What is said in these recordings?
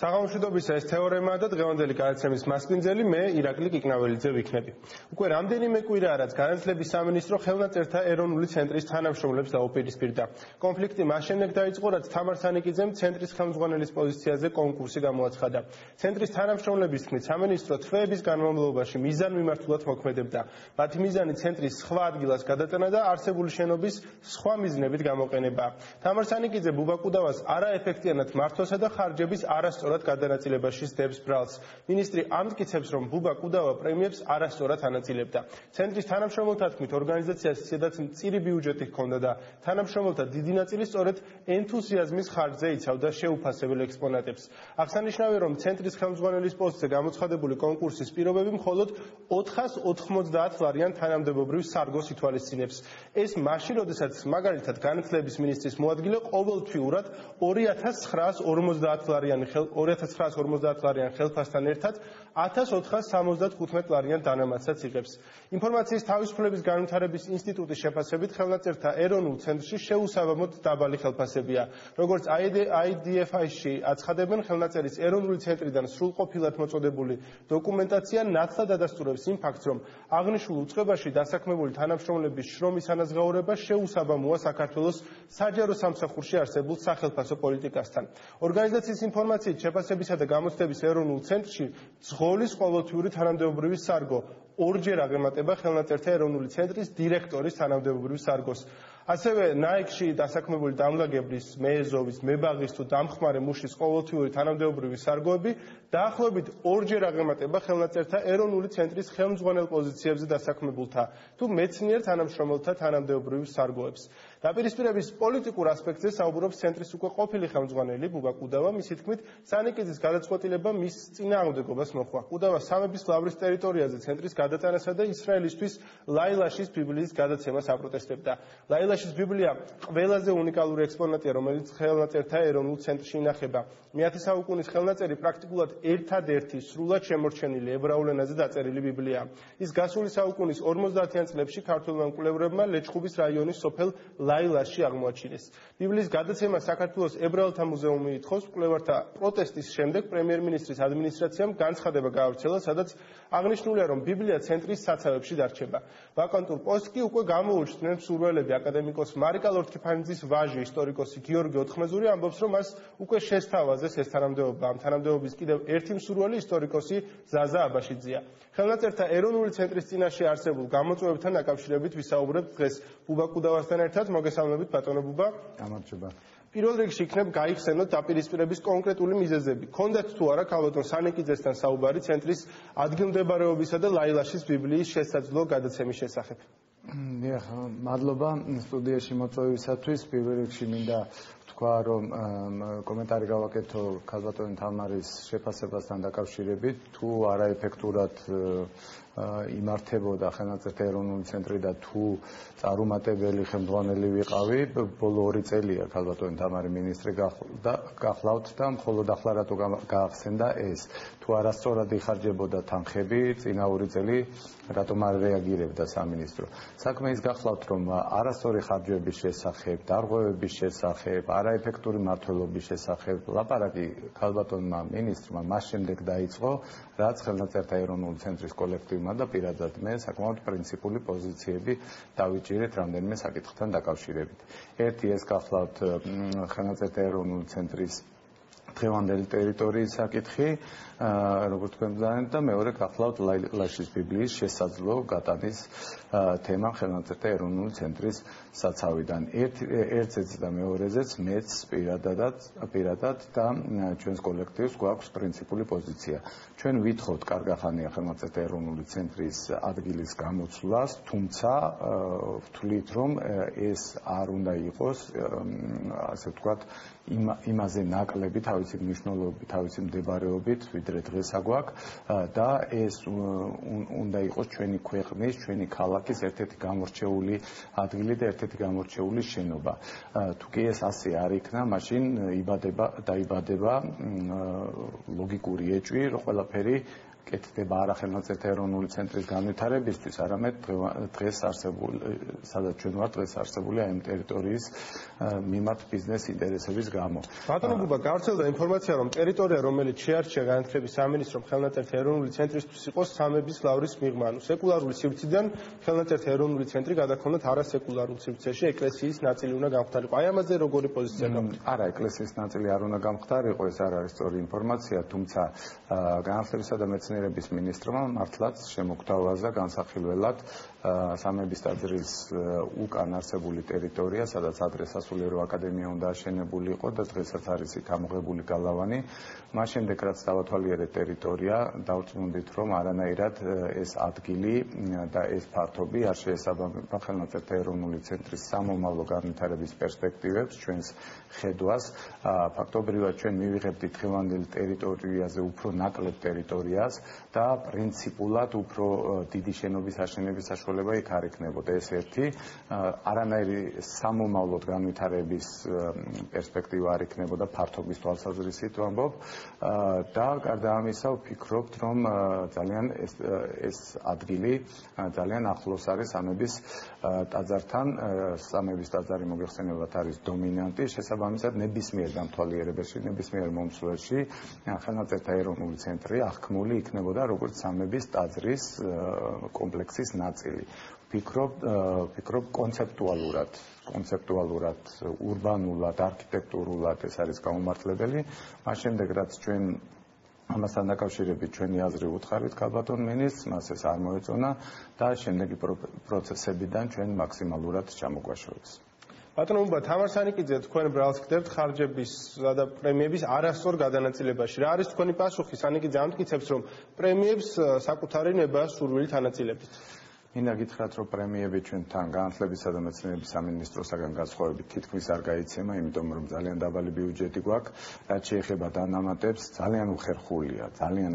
საღამოშვიდობის ეს თეორემა და დღევანდელი გადაცემის მასპინძელი მე ირაკლი კიკნაველიძე ვიქნები. უკვე რამდენიმე კვირაა რაც განათლების სამინისტრო ხელნაწერთა ეროვნული ცენტრის თანამშრომლებს დაუპირისპირდა. კონფლიქტი მას შემდეგ დაიწყო, რაც თამარ სანიკიძემ ცენტრის ხელმძღვანელის პოზიციაზე კონკურსი გამოაცხადა. ცენტრის თანამშრომლების თქმით, სამინისტრო თვეების განმავლობაში მიზანმიმართულად მოქმედებდა. მათი მიზანი ცენტრის სხვა ადგილას გადატანა და არსებული შენობის სხვა მიზნებით გამოყენება. თამარ სანიკიძე ბუბა კუდავას არაეფექტიანად მართვასა და ხარჯების არასწორად გადანაწილებაში სდებს ბრალს. მინისტრი ამტკიცებს, რომ ბუბა კუდავა პრემიებს არასწორად ანაწილებდა. ცენტრის თანამშრომელთა თქმით, ორგანიზაციას ისედაც მწირი ბიუჯეტი ჰქონდა და თანამშრომელთა დიდი ნაწილი სწორედ ენთუზიაზმის ხარჯზე იცავდა შეუფასებელ ექსპონატებს. აღსანიშნავია, რომ ცენტრის ხელმძღვანელის პოსტზე გამოცხადებული კონკურსის პირობები მხოლოდ 490 ლარიან თანამდებობრივ სარგოს ითვალისწინებს. ეს მაშინ, როდესაც მაგალითად განათლების მინისტრის მოადგილე ყოველთვიურად 2950 ლარიან ხელფასთან ერთად 1475 ლარიან დანამატსაც იღებს. ინფორმაციის თავისუფლების განვითარების ინსტიტუტის შეფასებით ხელნაწერთა ეროვნულ ცენტრში შეუსაბამოდ დაბალი ხელფასებია. როგორც IDFI-ში აცხადებენ, ხელნაწერის ეროვნული ცენტრიდან სრულყოფილად მოწოდებული დოკუმენტაცია ნათლად ადასტურებს იმ ფაქტს, რომ აღნიშნულ უწყებაში დასაქმებული თანამშრომლების შრომის ანაზღაურება შეუსაბამოა საქართველოს საჯარო სამსახურში არსებულ სახელფასო პოლიტიკასთან. ორგანიზაციის ინფორმაციით შეფასებისა და გამოცდების ეროვნულ ცენტრში ძღოლის ყოველთვიური თანამდებობრივი სარგო ორჯერ აღემატება ხელნაწერთა ეროვნული ცენტრის დირექტორის თანამდებობრივ სარგოს. ასევე ნაიკში დასაქმებული დამლაგებლის, მეეზოვის, მებაღის თუ დამხმარე მუშის ყოველთვიური თანამდებობრივი სარგოები დაახლოებით ორჯერ აღემატება ხელნაწერთა ეროვნული ცენტრის ხელმძღვანელ პოზიციებზე დასაქმებულთა თუ მეცნიერ თანამშრომელთა თანამდებობრივ სარგოებს. დაპირისპირების პოლიტიკურ ასპექტზე საუბრობს ცენტრის უკვე ყოფილი ხელმძღვანელი ბუბა კუდავა. მისი თქმით, სანიკიძის გადაწყვეტილება მის წინააღმდეგობას მოჰყვა. კუდავა სამების ლავრის ტერიტორიაზე ცენტრის გადატანასა და ისრაელისთვის ლაილაშის ბიბლიის გადაცემას აპროტესტებდა. ლაილაშის ბიბლია ყველაზე უნიკალური ექსპონატია, რომელიც ხელნაწერთა ეროვნულ ცენტრში ინახება. მე-10 საუკუნის ხელნაწერი პრაქტიკულად ერთადერთი სრულად შემორჩენილი ებრაულ ენაზე დაწერილი ბიბლიაა. ის გასული საუკუნის 50-იან წლებში ქართველმა მკვლევრებმა ლეჩხუბის რაიონის სოფელ ლაილაში აღმოაჩინეს. ბიბლიის გადაცემა საქართველოს ებრაელთა მუზეუმი ითხოვს. მკვლევართა პროტესტის შემდეგ პრემიერ-მინისტრის ადმინისტრაციამ განცხადება გაავრცელა, სადაც აღნიშნულია, რომ ბიბლია ცენტრის საცავებში დარჩება. ვაკანტურ პოსტს კი უკვე გამოუჩნდნენ მსურველები. აკადემიკოს მარიკა ლორთქიფანიძის ვაჟი, ისტორიკოსი გიორგი ოთხმეზური ამბობს, რომ მას უკვე შესთავაზეს ეს თანამდებობა. ამ თანამდებობის კიდევ ერთი მსურველი ისტორიკოსი ზაზა აბაშიძეა. ხელნაწერთა ეროვნული ცენტრის წინაშე არსებულ გამოწვევებთან დაკავშირებით ვისაუბრებთ დღეს ბუბა კუდავასთან ერთად. მოგესალმებით, ბატონო ბუბა. გამარჯობა. პირველ რიგში იქნებ გაიხსენოთ დაპირისპირების კონკრეტული მიზეზები. ქონდათ თუ არა ქალბატონ სანიკიძესთან საუბარი ცენტრის ადგილმდებარეობისა და ლაილაშის ბიბლიის შესაძლო გადაცემის შესახებ? მადლობა სტუდიაში მოწვევისათვის. პირველ რიგში მინდა თქვა, რომ კომენტარი გავაკეთო ქალბატონი თამარის შეფასებასთან დაკავშირებით, თუ არაეფექტურად იმართებოდა ხელნაწერთა ეროვნული ცენტრი და თუ წარუმატებელი ხელმძღვანელი ვიყავი. ბოლო 2 წელია ქალბატონი თამარი მინისტრი გახლავთ და მხოლოდ ახლა რატო გაახსენდა ეს. თუ არასწორად იხარჯებოდა თანხები, წინა 2 წელი რატომ არ რეაგირებდა სამინისტრო. საქმე ის გახლავთ, რომ არასწორი ხარჯების შესახებ, დარღვევების შესახებ, არაეფექტური მმართველობის შესახებ ლაპარაკი ქალბატონმა მინისტრმა მას შემდეგ დაიწყო, რაც ხელნაწერთა ეროვნული ცენტრის კოლექტივმა და პირადად მე საკმაოდ პრინციპული პოზიციები დავიჭირეთ რამდენიმე საკითხთან დაკავშირებით. ერთი ეს გახლავთ ხელნაწერთა ეროვნული ცენტრის დღევანდელი ტერიტორიის საკითხი, როგორც თქვენ და მეორე გახლავთ ლაილაშის ბიბლიის შესაძლო გადატანის თემა ხელნაწერთა ეროვნული ცენტრის საცავიდან. ერთზეც და მეორეზეც მეც პირადად და ჩვენს კოლექტივს გვაქვს პრინციპული პოზიცია. ჩვენ ვითხოვთ კარგახანია ხელნაწერთა ეროვნული ცენტრის ადგილის გამოცვლას, თუმცა ვთვლით, რომ ეს არ უნდა იყოს, ასე ვთქვათ, იმაზე ნაკლები თავისი მნიშვნელობით, თავისი მდებარეობით, ვიდრე დღეს აგვაქვს და ეს უნდა იყოს ჩვენი ქვეყნის, ჩვენი ქალაქის ერთ-ერთი გამორჩეული ადგილი და ერთ-ერთი გამორჩეული შენობა. თუ კი ეს ასე არ იქნა, მაშინ დაიბადება ლოგიკური ეჭვი, რომ ყველაფერი კეთდება არა ხელნაწერთა ეროვნული ცენტრის განვითარებისთვის, არამედ დღეს არსებული, სადაც ჩვენ ვართ დღეს არსებული ამ ტერიტორიის მიმართ ბიზნეს ინტერესების გამო. ბატონო ბუბა, გავრცელდა ინფორმაცია, რომ ტერიტორია, რომელიც შეარჩია განათლების სამინისტრომ ხელნაწერთა ეროვნული ცენტრისთვის იყოს სამების ლავრის მიღმა. სეკულარული სივრციდან ხელნაწერთა ეროვნული ცენტრი გადაქონდათ არასეკულარულ სივრცეში ეკლესიის ნაწილი უნდა გამხდარიყო. აი ამაზე როგორი პოზიცია გაქვთ? არა, ეკლესიის ნაწილი არ უნდა გამხდარიყო, ეს არ არის სწორი ინფორმაცია, თუმცა განათლებისა და მეცნიერების მინისტრმა მართლაც შემოგთავაზა განსახილველად სამების ტაძრის უკან არსებული ტერიტორია, სადაც ადრე სასულიერო აკადემია უნდა აშენებულიყო და დღესაც არის იქ ამოღებული გალავანი. მას შემდეგ რაც დავათვალიერეთ ტერიტორია, დავწმუნდით, რომ არანაირად ეს ადგილი და ეს ფართობი არ შეესაბამება ხელნაწერთა ეროვნული ცენტრის სამომავლო განვითარების პერსპექტივებს, ჩვენს ხედვას. ფაქტობრივად ჩვენ მივიღებდით ხელოვნურ ტერიტორიაზე უფრო ნაკლებ ტერიტორიას და პრინციპულად უფრო დიდი შენობის აშენების საშუალება იქ არ იქნებოდა. ეს ერთი, არანაირი სამომავლოდ განვითარების პერსპექტივა არ იქნებოდა ფართობის თვალსაზრისით ვამბობ და გარდა ამისა ვფიქრობთ, რომ ძალიან ეს ადგილი ძალიან ახლოს არის სამების ტაძართან. სამების ტაძარი მოგეხსენებათ არის დომინანტი, შესაბამისად ნებისმიერ დამთვალიერებაში, ნებისმიერ მომსვლელში ხელნაწერთა ეროვნული ცენტრი აღქმული იქნებოდა როგორც სამების ტაძრის კომპლექსის ნაწილი. ვფიქრობ კონცეპტუალურად, ურბანულად, არქიტექტურულად ეს არის გაუმართლებელი. მას შემდეგ რაც ჩვენ ამასთან დაკავშირებით ჩვენი აზრი უთხარით ქალბატონ მინისტრს, მას ეს არ მოეწონა და შემდეგი პროცესებიდან ჩვენ მაქსიმალურად ჩამოგვაშორეს. ბატონო უბა, თამარ სანიკიძე, თქვენ ბრალს გდებთ ხარჯების და პრემიების არასწორ გადანაწილებაში. რა არის თქვენი პასუხი? სანიკიძე ამტკიცებს, რომ პრემიებს საკუთარი ნება სურვილით ანაწილებით. მინდა გითხრათ, რომ პრემიები ჩვენთან განათლებისა და მეცნიერების სამინისტროსაგან განსხვავებით თითქმის არ გაიცემა, იმიტომ რომ ძალიან დაბალი ბიუჯეტი გვაქვს. რაც შეეხება დანამატებს, ძალიან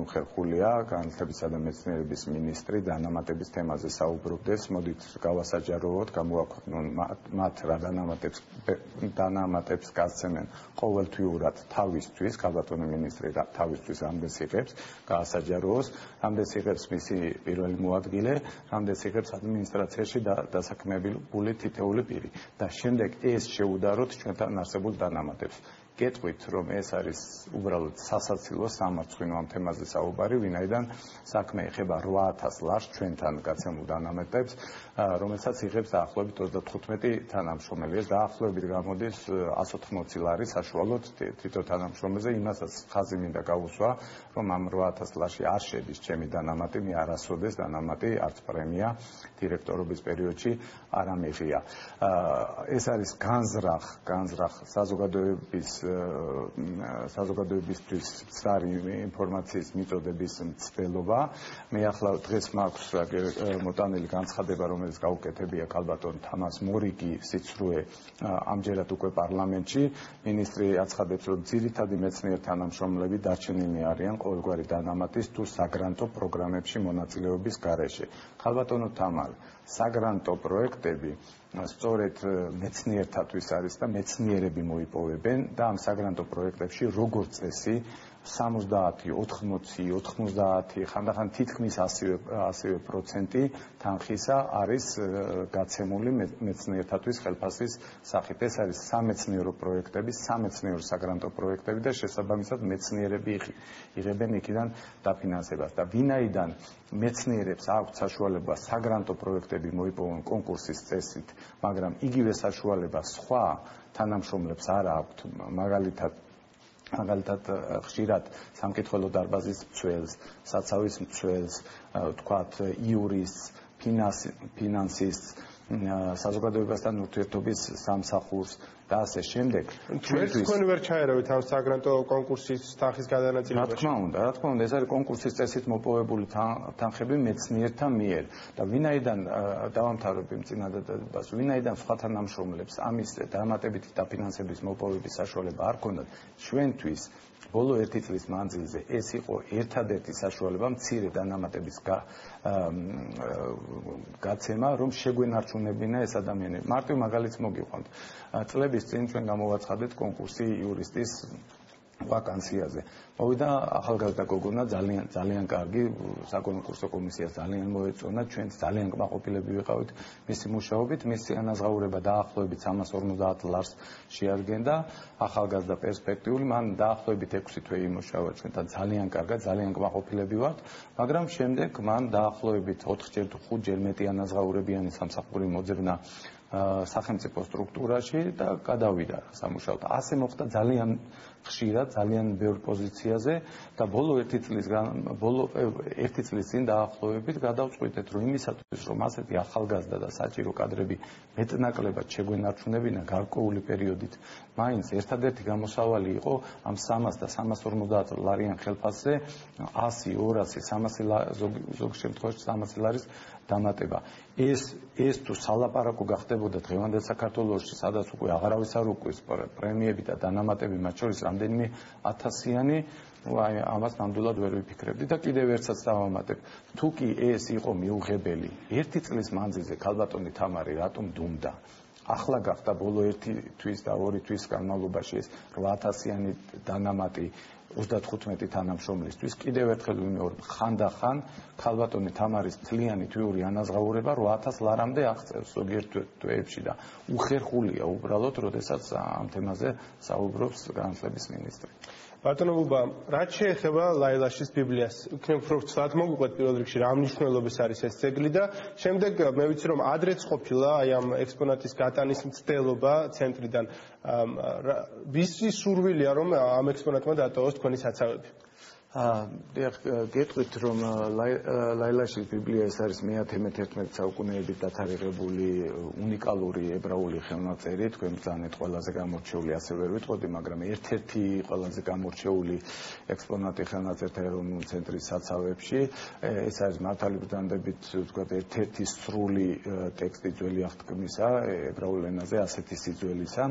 უხერხულია განათლებისა და მეცნიერების მინისტრი დანამატების თემაზე საუბრობდეს. მოდით გავასაჯაროვოთ, გამოვაქვეყნოთ მათ რა დანამატებს გასცემენ ყოველთვიურად თავისთვის, ქალბატონი მინისტრი თავისთვის რამდენს იღებს, გაასაჯაროოს, რამდენს იღებს მისი პირველი მოადგილე, რამდენს იღებს ადმინისტრაციაში დასაქმებული თითეული პირი და შემდეგ ეს შეუდაროთ ჩვენთან არსებულ დანამატებს. გეტყვით, რომ ეს არის უბრალოდ სასაცილო სამარცხვინო ამ თემაზე საუბარი, ვინაიდან საქმე ეხება 8000 ლარს ჩვენთან გაცემულ დანამატებს, რომელსაც იღებს დაახლოებით 35 თანამშრომელი. ეს დაახლოებით გამოდის 180 ლარი საშუალოდ თითო თანამშრომელზე, იმასაც ხაზი მინდა გავუსვა, რომ ამ 8000 ლარში არ შედის ჩემი დანამატი, მე არასოდეს დანამატი არც პრემია დირექტორობის პერიოდში არ ამიღია. ეს არის განზრახ საზოგადოებისთვის მცდარი ინფორმაციის მიწოდების მცდელობა. მე ახლა დღეს მაქვს მოტანილი განცხადება, რომელიც გაუკეთებია ქალბატონ თამას მორიგი სიცრუე ამჯერად უკვე პარლამენტში. მინისტრი აცხადებს, რომ ძირითადი მეცნიერ თანამშრომლები დარჩენილნი არიან ყოველგვარი დანამატის თუ საგრანტო პროგრამებში მონაწილეობის გარეშე. ქალბატონო თამარ, საგრანტო პროექტები სწორედ მეცნიერთათვის არის და მეცნიერები მოიპოვებენ და ამ საგრანტო პროექტებში როგორც წესი 70, 80, 90, ხანდახან თითქმის 100% თანხისა არის გაცემული მეცნიერთათვის ხელფასის სახით. ეს არის სამეცნიერო პროექტები, სამეცნიერო საგრანტო პროექტები და შესაბამისად მეცნიერები იღებენ იქიდან დაფინანსებას. და ვინაიდან მეცნიერებს აქვთ საშუალება საგრანტო პროექტები მოიპოვონ კონკურსის წესით, მაგრამ იგივე საშუალება სხვა თანამშრომლებს არ აქვთ, მაგალითად ხშირად სამკითხველო დარბაზის მცველს, საცავის მცველს, თქვათ იურისტს, ფინანსის, საზოგადოებასთან ურთიერთობის სამსახურს და ასე შემდეგ. თქვენ ვერ ჩაერავით ამ საგრანტო კონკურსის თანხის გადანაწილებაში? რა თქმა უნდა, ეს არის კონკურსის წესით მოპოვებული თანხები მეცნიერთა მიერ და ვინაიდან დავამთავრებ იმ წინადადებას, ვინაიდან სხვა თანამშრომლებს ამის დამატებითი დაფინანსების მოპოვების საშუალება არ ქონდათ, ჩვენთვის ბოლო 1 წლის მანძილზე ეს იყო ერთადერთი საშუალება მცირე დანამატების გაცემა, რომ შეგვენარჩუნებინა ეს ადამიანები. მარტივ მაგალითს მოგიყვანთ. წლების წინ ჩვენ გამოვაცხადეთ კონკურსი იურისტის ვაკანსიაზე. მოვიდა ახალგაზრდა გოგონა ძალიან კარგი საკონკურსო კომისიას ძალიან მოეწონა, ჩვენ ძალიან კმაყოფილები ვიყავით მისი მუშაობით, მისი ანაზღაურება დაახლოებით 350 ლარს შეადგენდა, ახალგაზრდა პერსპექტიული, მან დაახლოებით 6 თვე იმუშავა ჩვენთან ძალიან კარგად, ძალიან კმაყოფილები ვართ, მაგრამ შემდეგ მან დაახლოებით 4-ჯერ თუ 5-ჯერ მეტი ანაზღაურებიანი სამსახური მოძებნა სახელმწიფო სტრუქტურაში და გადავიდა სამუშაოდ. ასე მოხდა ძალიან ხშირად, ძალიან ბევრ პოზიციაზე და ბოლო 1 წლის წინ დაახლოებით გადავწყვიტეთ, რომ იმისათვის, რომ ასეთი ახალგაზრდა და საჭირო კადრები მეტნაკლებად შეგვენარჩუნებინა გარკვეული პერიოდით, მაინც ერთადერთი გამოსავალი იყო ამ 300 და 350 ლარიან ხელფასზე 100, 200, 300 ზოგ შემთხვევაში 300 ლარის დამატება. ეს თუ სალაპარაკო გახდებოდა დღევანდელ საქართველოში, სადაც უკვე აღარავის არ უკვის პრემიები და დანამატები, მათ შორის რამდენიმე ათასიანი, ამას ნამდვილად ვერ ვიფიქრებდი და კიდევ ერთსაც დავამატებ. თუ კი ეს იყო მიუღებელი, 1 წლის მანძილზე ქალბატონი თამარი რატომ დუმდა? ახლა გახდა ბოლო 1 თვის და 2 თვის განმავლობაში ეს 8000-იანი დანამატი 35 თანამშრომლისთვის. კიდევ ერთხელ ვიმეორებ, ხანდახან ქალბატონი თამარის თლიანი თვიური ანაზღაურება 8000 ლარამდე აღწევს ზოგიერთ თვეებში და უხერხულია უბრალოდ, როდესაც ამ თემაზე საუბრობს განათლების მინისტრი. ბატონო ბუბა, რაც შეეხება ლაილაშის ბიბლიას, იქნებ უფრო ცალად მოგვიყვეთ პირველ რიგში რა მნიშვნელობის არის ეს ძეგლი და შემდეგ მე ვიცი რომ ადრეც ყოფილა აი ამ ექსპონატის გატანის მცდელობა ცენტრიდან. ვისი სურვილია რომ ამ ექსპონატმა დატოვოს თქვენი საცავები? გეტყვით რომ ლაილაშის ბიბლია ეს არის მე-11 საუკუნეებით დათარიღებული უნიკალური ებრაული ხელნაწერი, თქვენ ბრძანეთ ყველაზე გამორჩეული ასე ვერ ვიტყოდი, მაგრამ ერთ-ერთი ყველაზე გამორჩეული ექსპონატი ხელნაწერთა ეროვნული ცენტრის საცავებში. ეს არის მართალი ბრძანდებით ვთქვათ ერთ-ერთი სრული ტექსტი ძველი აღთქმისა ებრაულ ენაზე ასეთი სიძველისა.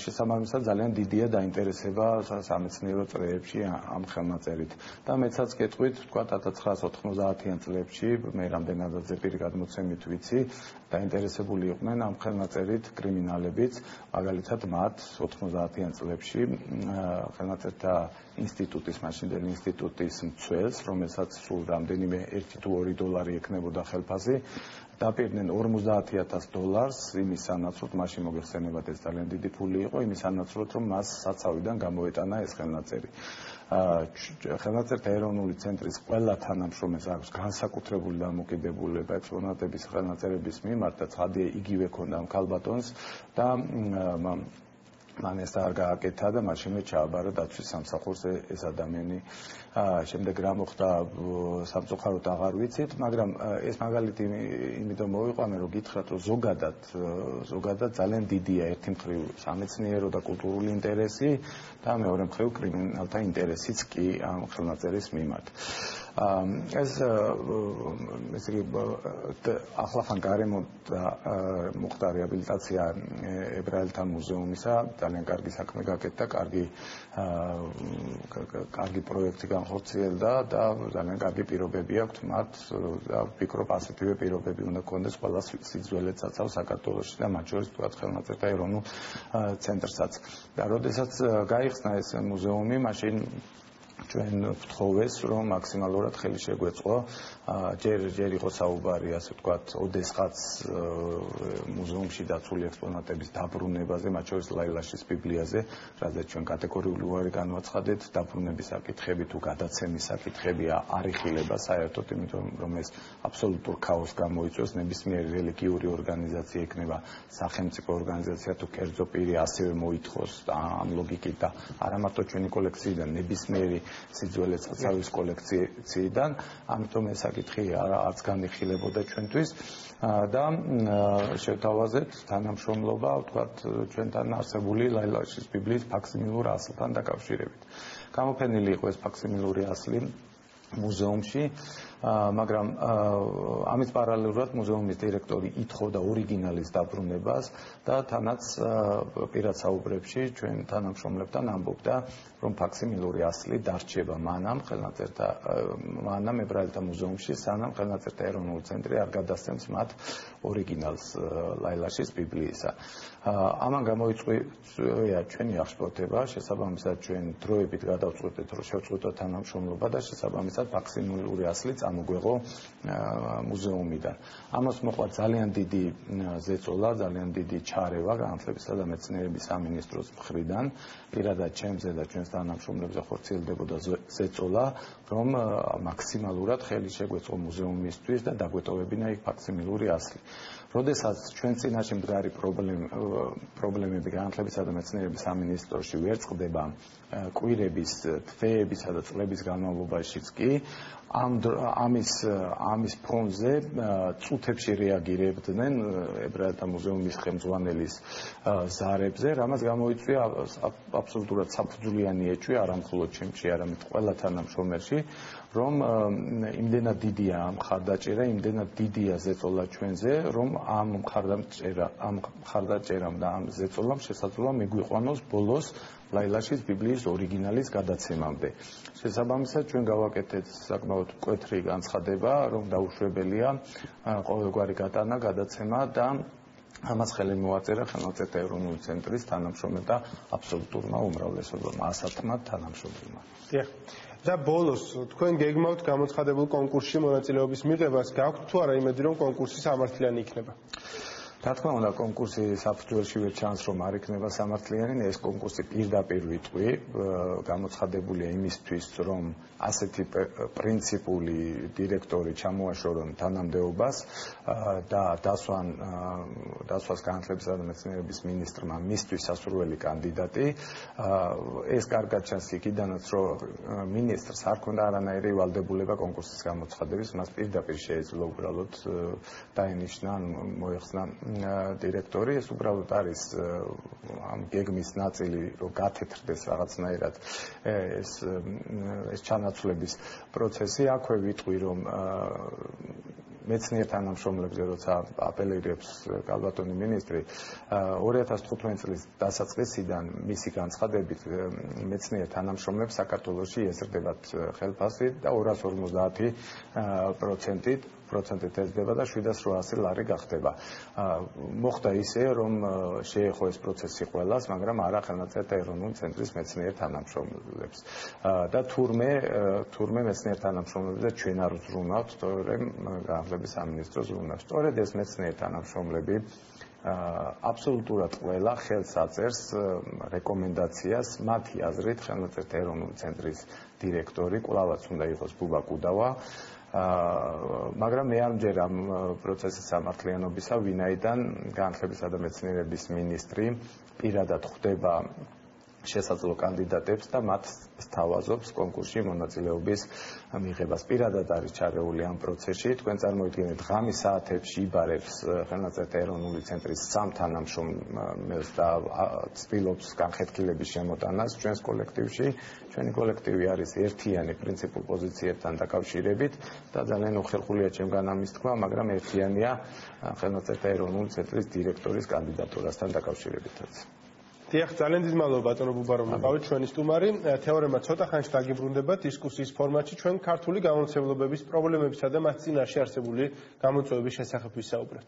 შესაბამისად ძალიან დიდია დაინტერესება სამეცნიერო წრეებში ამ ხელნაწერით. და მეცაც გეტყვით, თქვა 1990-იან წლებში, მე რამდენადაც პირი გადმოცემით ვიცი, დაინტერესებული იყვნენ ამ ხელნაწერით კრიმინალებიც, მაგალითად მათ 90-იან წლებში ხელნაწერთა ინსტიტუტის, მაშინდელი ინსტიტუტის მცველს, რომელსაც სულ რამდენიმე 1 თუ 2 დოლარი ექნებოდა ხელფასი, დაპირდნენ $50,000 იმის სანაცვლოდ, მაშინ მოგეხსენებათ ეს ძალიან დიდი ფული იყო, იმის სანაცვლოდ, რომ მას საცავიდან გამოეტანა ეს ხელნაწერი. ხელნაწერთა ეროვნული ცენტრის ყველა თანამშრომელს აქვს განსაკუთრებული დამოკიდებულება ექსპონატების ხელნაწერების მიმართ და ცხადია იგივე ქონდა ამ ქალბატონს და მან ეს არ გააკეთა და მაშინვე ჩააბარა დაცვის სამსახურს ეს ადამიანი. შემდეგ რა მოხდა სამწუხაროდ აღარ ვიცით, მაგრამ ეს მაგალითი იმიტომ მოვიყვანე, რომ გითხრათ, რომ ზოგადად ძალიან დიდია ერთი მხრივ სამეცნიერო და კულტურული ინტერესი და მეორე მხრივ კრიმინალთა ინტერესიც კი ამ ხელნაწერის მიმართ. ესე იგი ახლახან გარემონტა მოხდა რეაბილიტაცია ებრაელთა მუზეუმისა, ძალიან კარგი საქმე გაკეთდა, კარგი პროექტი განხორციელდა და ძალიან კარგი პირობები აქვთ მათ და ვფიქრობ ასეთივე პირობები უნდა გქონდეს ყველა სიძველე ცაცავ საქართველოში და მათ შორის თქვათ ხელნაწერთა ეროვნულ ცენტრსაც. და როდესაც გაიხსნა ეს მუზეუმი, მაშინ ჩვენ ვთხოვეს, რომ მაქსიმალურად ხელი შეგვეწყო. ჯერ იყო საუბარი, ასე ვთქვათ, ოდესღაც მუზეუმში დაცული ექსპონატების დაბრუნებაზე, მათ შორის ლაილაშის ბიბლიაზე, რადგან ჩვენ კატეგორიული უარი განვაცხადეთ, დაბრუნების საკითხები თუ გადაცემის საკითხები არ იხილება საერთოდ, იმიტომ რომ ეს აბსოლუტურ ქაოსს გამოიწვევს, ნებისმიერი რელიგიური ორგანიზაცია იქნება სახელმწიფო ორგანიზაცია თუ კერძო პირი ასევე მოითხოვს ამ ლოგიკით და არა მარტო ჩვენი კოლექციიდან, ნებისმიერი სიძველე ცაცავის კოლექციიდან, ამიტომ ეს საკითხი არც განიხილებოდა ჩვენთვის და შევთავაზეთ თანამშრომლობა, ვთქვათ, ჩვენთან არსებული ლაილაშის ბიბლიის ფაქსიმილურ ასლთან დაკავშირებით. გამოფენილი იყო ეს ფაქსიმილური ასლი მუზეუმში, მაგრამ ამის პარალელურად მუზეუმის დირექტორი ითხოვდა ორიგინალის დაბრუნებას და თანაც პირად საუბრებში ჩვენ თანამშრომლებთან ამბობდა, რომ ფაქსიმილური ასლი დარჩება მანამ ებრაელთა მუზეუმში, სანამ ხელნაწერთა ეროვნული ცენტრი არ გადასცემს მათ ორიგინალს ლაილაშის ბიბლიისა. ამან გამოიწვია ჩვენი აღშფოთება, შესაბამისად ჩვენ დროებით გადავწყვეტეთ, რომ შევწყვეტოთ თანამშრომლობა და შესაბამისად ფაქსიმილური ასლი წამოგვეღო მუზეუმიდან. ამას მოყვა ძალიან დიდი ზეწოლა, ძალიან დიდი ჩარევა განათლებისა და მეცნიერების სამინისტროს მხრიდან, პირადად ჩემზე და ჩვენს თანამშრომლებზე ხორციელდებოდა ზეწოლა, რომ მაქსიმალურად ხელი შეგვეწყო მუზეუმისთვის და დაგვეტოვებინა იქ ფაქსიმილური ასლი. როდესაც ჩვენ წინაშე მდგარი პრობლემები განათლებისა და მეცნიერების სამინისტროში ვერ წყდება კვირების, თვეებისა და წლების განმავლობაშიც კი ამის ფონზე წუთებში რეაგირებდნენ ებრაელთა მუზეუმის ხელმძღვანელის ზარებზე, რამაც გამოიწვია აბსოლუტურად საფუძვლიანი ეჭვი არა მხოლოდ ჩემში, არამედ ყველა თანამშრომელში, რომ იმდენად დიდია ამ მხარდაჭერა, იმდენად დიდია ზეწოლა ჩვენზე, რომ ამ მხარდაჭერამ და ამ ზეწოლამ შესაძლოა მიგვიყვანოს ბოლოს ლაილაშის ბიბლიის ორიგინალის გადაცემამდე. შესაბამისად, ჩვენ გავაკეთეთ საკმაოდ მკვეთრი განცხადება, რომ დაუშვებელია ყოველგვარი გატანა, გადაცემა და ამას ხელი მოაწერა ხელნაწერთა ეროვნული ცენტრის თანამშრომელთა აბსოლუტურმა უმრავლესობამ, 100-მ თანამშრომელმა. და ბოლოს თქვენ გეგმავთ გამოცხადებულ კონკურსში მონაწილეობის მიღებას, გაქვთ თუ არა იმედი, რომ კონკურსი სამართლიანი იქნება? რა თქმა უნდა, კონკურსი საფუძველშივე ჩანს, რომ არ იქნება სამართლიანი, ეს კონკურსი პირდაპირ ვიტყვი, გამოცხადებულია იმისთვის, რომ ასეთი პრინციპული დირექტორი ჩამოაშორონ თანამდებობას და დასვას განათლებისა და მეცნიერების მინისტრმა მისთვის სასურველი კანდიდატი. ეს კარგად ჩანს იქიდანაც, რომ მინისტრს არ ქონდა არანაირი ვალდებულება კონკურსის გამოცხადების, მას პირდაპირ შეეძლო უბრალოდ დაინიშნა, მოეხსნა დირექტორი. ეს უბრალოდ არის ამ გეგმის ნაწილი, რომ გათეთრდეს რაღაცნაირად ეს ჩანაცვლების პროცესი. აქვე ვიტყვი, რომ მეცნიერ თანამშრომლებზე, როცა აპელირებს კალბატონი მინისტრი, 2015 წლის დასაწყისიდან მისი განცხადებით მეცნიერ თანამშრომლებს საქართველოში ეზრდებათ ხელფასი და 250%-ით ეზრდება და 700 ლარი გახდება. მოხდა ისე, რომ შეეხო ეს პროცესი ყველას, მაგრამ არა ხელნაწერთა ეროვნული ცენტრის მეცნიერ თანამშრომლებს. და თურმე მეცნიერ თანამშრომლებზე ჩვენ არ ვზრუნავთ, თორემ განათლების სამინისტროს ზრუნავს. სწორედ ეს მეცნიერ თანამშრომლები აბსოლუტურად ყველა ხელს აწერს რეკომენდაციას, მათი აზრით ხელნაწერთა ეროვნული ცენტრის დირექტორი კვლავაც უნდა იყოს ბუბა კუდავა. მაგრამ მე არ მჯერ ამ პროცესის სამართლიანობისა, ვინაიდან განათლებისა და მეცნიერების მინისტრი პირადად ხვდება შესაძლო კანდიდატებს და მათ სთავაზობს კონკურსში მონაწილეობის მიღებას. პირადად არის ჩარეული ამ პროცესში. თქვენ წარმოიდგინეთ, ღამის საათებში იბარებს ხელნაწერთა ეროვნული ცენტრის 3 თანამშრომელს და ცდილობს განხეთქილების შემოტანას ჩვენს კოლექტივში. ჩვენი კოლექტივი არის ერთიანი პრინციპულ პოზიციებთან დაკავშირებით და ძალიან უხერხულია ჩემგან ამის თქვა, მაგრამ ერთიანია ხელნაწერთა ეროვნული ცენტრის დირექტორის კანდიდატურასთან დაკავშირებითაც. დიახ, ძალიან დიდი მადლობა ბატონო ბუბა, რომ იყავით ჩვენი სტუმარი. თეორემა ცოტა ხანში დაგიბრუნდება დისკუსიის ფორმატში, ჩვენ ქართული გამომცემლობების პრობლემებისა და მათ წინაშე არსებული გამოწვევების შესახებ ვისაუბრეთ.